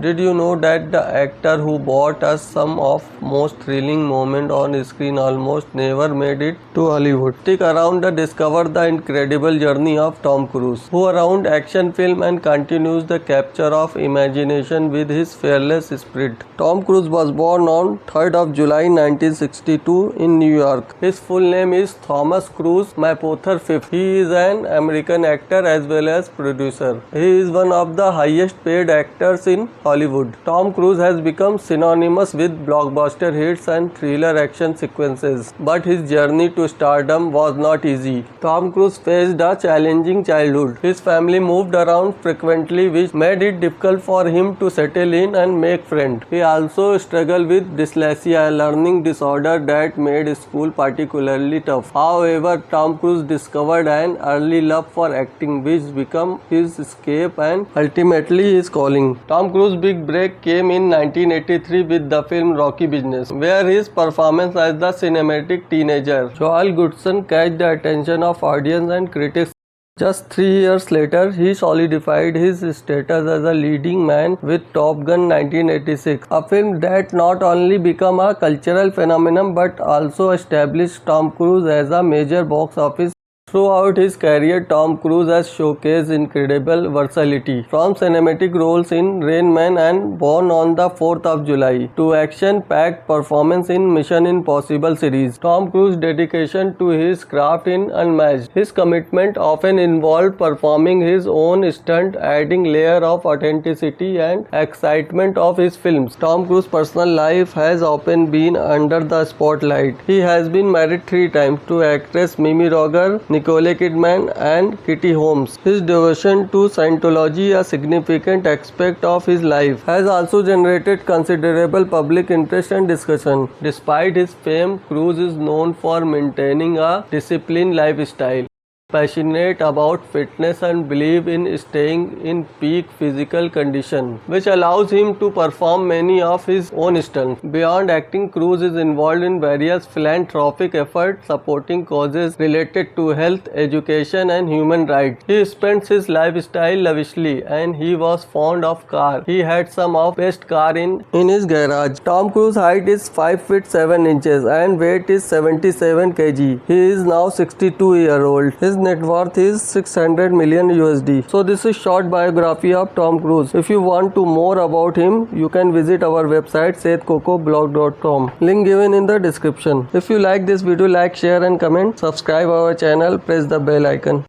Did you know that the actor who brought us some of most thrilling moments on screen almost never made it to Hollywood? Stick around to discover the incredible journey of Tom Cruise, who around action film and continues the capture of imagination with his fearless spirit. Tom Cruise was born on 3rd of July 1962 in New York. His full name is Thomas Cruise Mapother V. He is an American actor as well as producer. He is one of the highest paid actors in Hollywood. Tom Cruise has become synonymous with blockbuster hits and thriller action sequences, but his journey to stardom was not easy. Tom Cruise faced a challenging childhood. His family moved around frequently, which made it difficult for him to settle in and make friends. He also struggled with dyslexia, a learning disorder that made school particularly tough. However, Tom Cruise discovered an early love for acting, which became his escape and ultimately his calling. Tom Cruise's big break came in 1983 with the film Rocky Business, where his performance as the cinematic teenager Joel Goodson catch the attention of audience and critics. Just 3 years later, he solidified his status as a leading man with Top Gun 1986, a film that not only became a cultural phenomenon but also established Tom Cruise as a major box office. Throughout his career, Tom Cruise has showcased incredible versatility, from cinematic roles in Rain Man and Born on the 4th of July to action-packed performance in Mission Impossible series. Tom Cruise's dedication to his craft is unmatched. His commitment often involved performing his own stunt, adding layer of authenticity and excitement of his films. Tom Cruise's personal life has often been under the spotlight. He has been married 3 times to actress Mimi Roger, Nicole Kidman and Katie Holmes. His devotion to Scientology, a significant aspect of his life, has also generated considerable public interest and discussion. Despite his fame, Cruise is known for maintaining a disciplined lifestyle, passionate about fitness and believe in staying in peak physical condition, which allows him to perform many of his own stunts. Beyond acting, Cruise is involved in various philanthropic efforts supporting causes related to health, education and human rights. He spends his lifestyle lavishly and he was fond of cars. He had some of best car in his garage. Tom Cruise's height is 5 feet 7 inches and weight is 77 kg. He is now 62-year-old. His net worth is 600 million USD. So this is short biography of Tom Cruise. If you want to more about him, you can visit our website sethcocoblog.com. Link given in the description. If you like this video, like, share and comment. Subscribe our channel, press the bell icon.